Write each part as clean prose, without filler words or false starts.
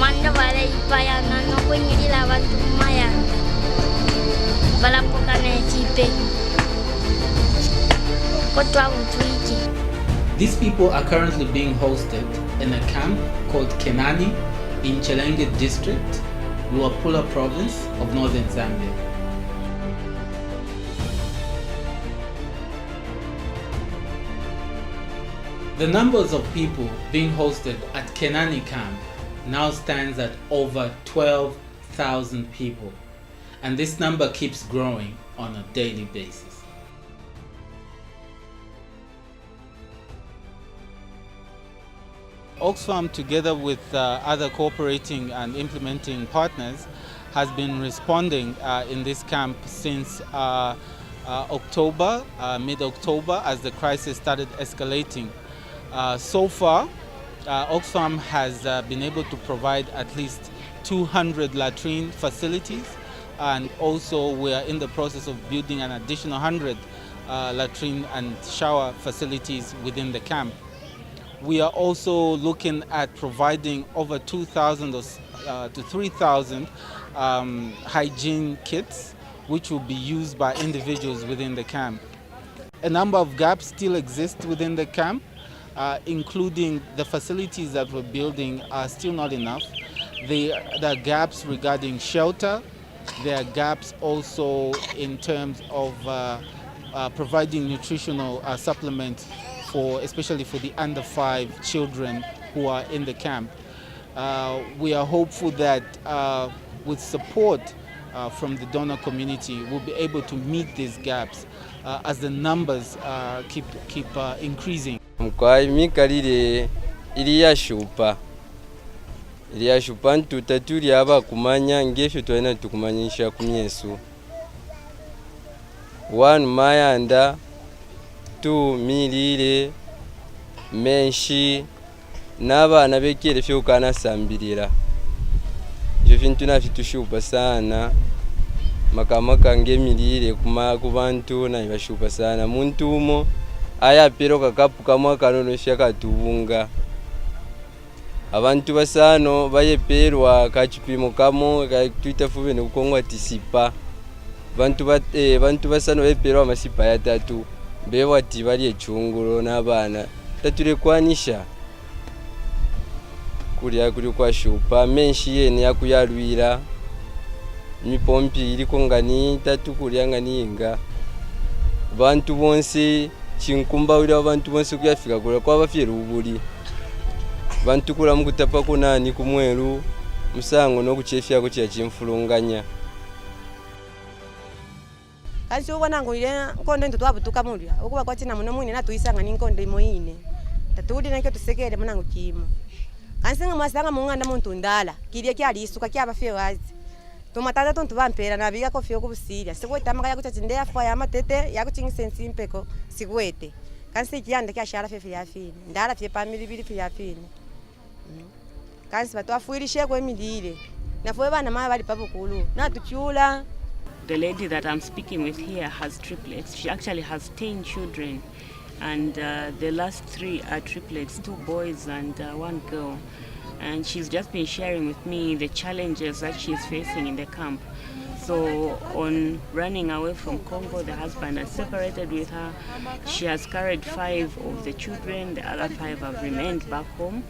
Manda vale ipayana no kunyirira abantu mayanda. Balapokane chipe. Kotwa mtwiki. These people are currently being hosted in a camp called Kenani in Chilenge district, Luapula province of northern Zambia. The numbers of people being hosted at Kenani camp now stands at over 12,000 people, and this number keeps growing on a daily basis. Oxfam, together with other cooperating and implementing partners, has been responding in this camp since October, mid-October, as the crisis started escalating. So far, Oxfam has been able to provide at least 200 latrine facilities, and also we are in the process of building an additional 100 latrine and shower facilities within the camp. We are also looking at providing over 2,000 to 3,000 hygiene kits, which will be used by individuals within the camp. A number of gaps still exist within the camp, including the facilities that we're building are still not enough. There are gaps regarding shelter. There are gaps also in terms of providing nutritional supplements, especially for the under 5 children who are in the camp. We are hopeful that with support from the donor community, we'll be able to meet these gaps as the numbers keep increasing. Mikalile iliyashupa ntutatuli aba kumanya ngefyo twena tukumanyisha kumyesu 1 mayanda 2 milile menshi n'abana bekere fyo kana sambirira ivyo vintu navitushupa sana makamaka ngemilile ku bantu na ibashupa sana muntu umo aya pero kakapu kamwe kanono shakatubunga abantu basano bayeperwa kachipimo kamo kaktuita fuve nokongwa tisipa bantu basano bayeperwa amasipa ya 3 bewati bali echunguro n'abana taturekwanisha kuli kwa shupa menshi yene yakuyalwira mipompi iliko ngani 3 kuli ngani inga bantu bonse chinkumba wira abantu bonse kuyafika kula kwa bafye rubuli bantu kula mukutapa kunani kumweru musango no kuchefya ko kya chimfulunganya kasi ubona ngo ile nkondo ndo twabutuka mulya ukuba kwa china muno mwine natuyisanga ni nkondo imoyine tatudi nakyo tusekere munango kimo kansinga masanga munganda muntu ndala kiriye kyali isuka kyabafye wazi tumatata tontu bampera nabiga ko fyo kubusirya sikweta amaka yakucha ndea fwa ya matete yakuchingisensi impeko sikwete kansi kyanda kyashara fefe yafini ndala fye pamili bili fye yafini kansi batwafuirishe ko emidile nafwe bana mama bali papukulu natuchula. The lady that I'm speaking with here has triplets. She actually has 10 children, and the last 3 are triplets, 2 boys and 1 girl. And she's just been sharing with me the challenges that she's facing in the camp. So on running away from Congo, the husband has separated with her. She has carried 5 of the children, the other 5 have remained back home.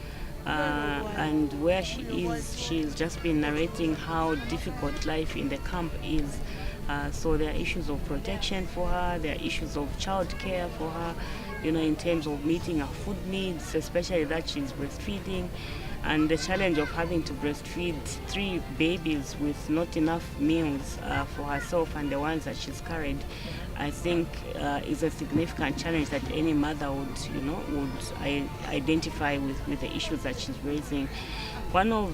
And where she is, she's just been narrating how difficult life in the camp is. So there are issues of protection for her, there are issues of child care for her, in terms of meeting her food needs, especially that she's breastfeeding, and the challenge of having to breastfeed 3 babies with not enough meals for herself and the ones that she's carried, I think is a significant challenge that any mother would identify with the issues that she's raising. One of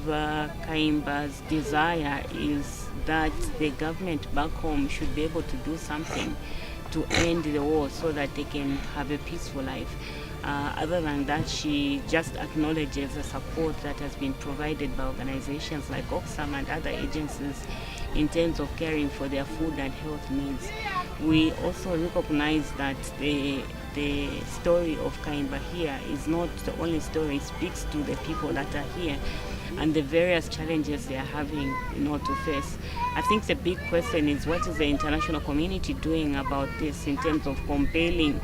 Kaimba's desire is that the government back home should be able to do something to end the war so that they can have a peaceful life. Other than that, she just acknowledges the support that has been provided by organizations like Oxfam and other agencies in terms of caring for their food and health needs. We also recognize that the the story of Kaimba here is not the only story. It speaks to the people that are here and the various challenges they are having, to face. I think the big question is, what is the international community doing about this in terms of compelling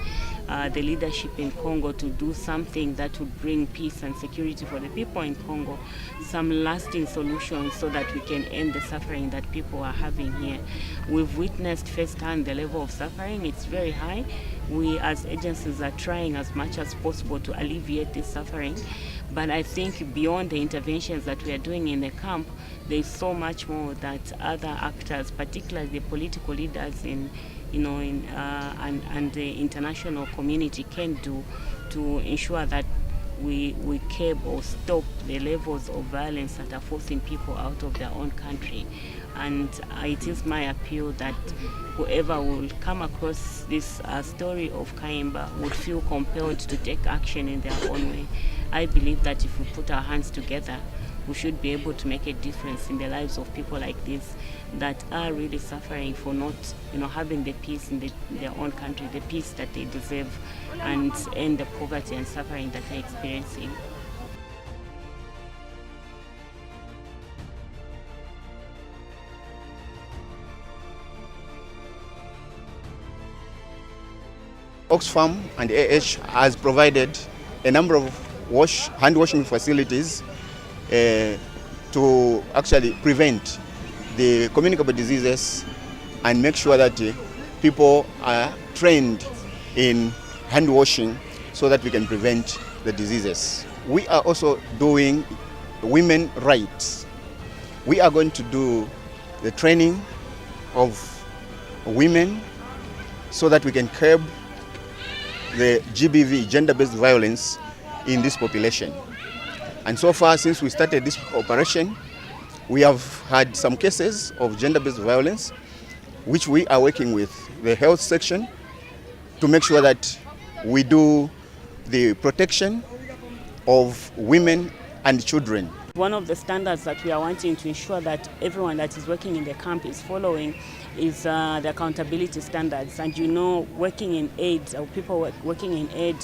the leadership in Congo to do something that would bring peace and security for the people in Congo, some lasting solutions so that we can end the suffering that people are having here. We've witnessed firsthand the level of suffering. It's very high. We as agencies are trying as much as possible to alleviate this suffering. But I think beyond the interventions that we are doing in the camp, there's so much more that other actors, particularly the political leaders and the international community can do to ensure that we curb or stop the levels of violence that are forcing people out of their own country. And it is my appeal that whoever will come across this story of Kaimba would feel compelled to take action in their own way. I believe that if we put our hands together, we should be able to make a difference in the lives of people like this that are really suffering for not, having the peace in their own country, the peace that they deserve, and end the poverty and suffering that they're experiencing. Oxfam and AH has provided a number of hand washing facilities to actually prevent the communicable diseases and make sure that people are trained in hand washing so that we can prevent the diseases. We are also doing women rights. We are going to do the training of women so that we can curb the GBV, gender-based violence, in this population. And so far, since we started this operation, we have had some cases of gender-based violence, which we are working with the health section to make sure that we do the protection of women and children. One of the standards that we are wanting to ensure that everyone that is working in the camp is following is the accountability standards. And working in aid, or people working in aid,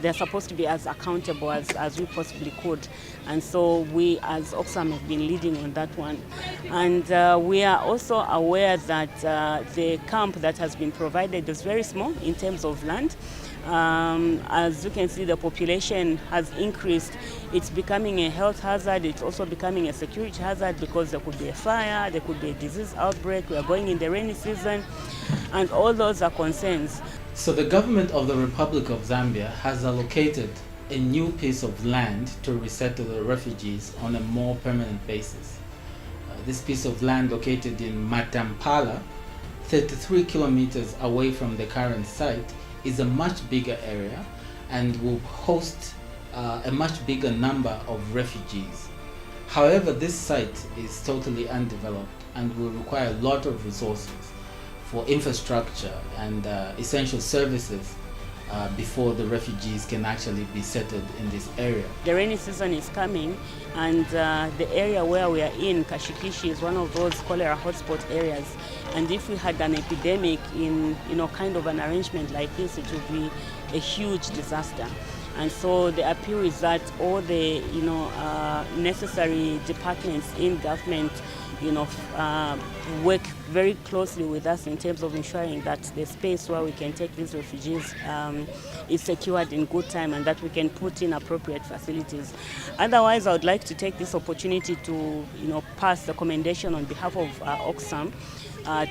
they're supposed to be as accountable as we possibly could. And so we as Oxfam have been leading on that one. And we are also aware that the camp that has been provided is very small in terms of land. As you can see, the population has increased. It's becoming a health hazard. It's also becoming a security hazard because there could be a fire, there could be a disease outbreak. We are going in the rainy season, and all those are concerns. So the government of the Republic of Zambia has allocated a new piece of land to resettle the refugees on a more permanent basis. This piece of land, located in Matampala, 33 kilometers away from the current site, is a much bigger area and will host a much bigger number of refugees. However, this site is totally undeveloped and will require a lot of resources for infrastructure and essential services before the refugees can actually be settled in this area. The rainy season is coming, and the area where we are in, Kashikishi, is one of those cholera hotspot areas. And if we had an epidemic in kind of an arrangement like this, it would be a huge disaster. And so the appeal is that all the necessary departments in government work very closely with us in terms of ensuring that the space where we can take these refugees is secured in good time and that we can put in appropriate facilities. Otherwise, I would like to take this opportunity to pass the commendation on behalf of Oxfam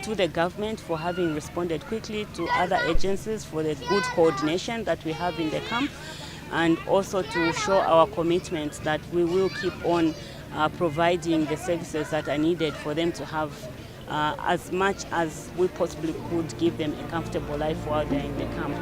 to the government for having responded quickly, to other agencies for the good coordination that we have in the camp, and also to show our commitment that we will keep on providing the services that are needed for them to have as much as we possibly could give them a comfortable life while they're in the camp.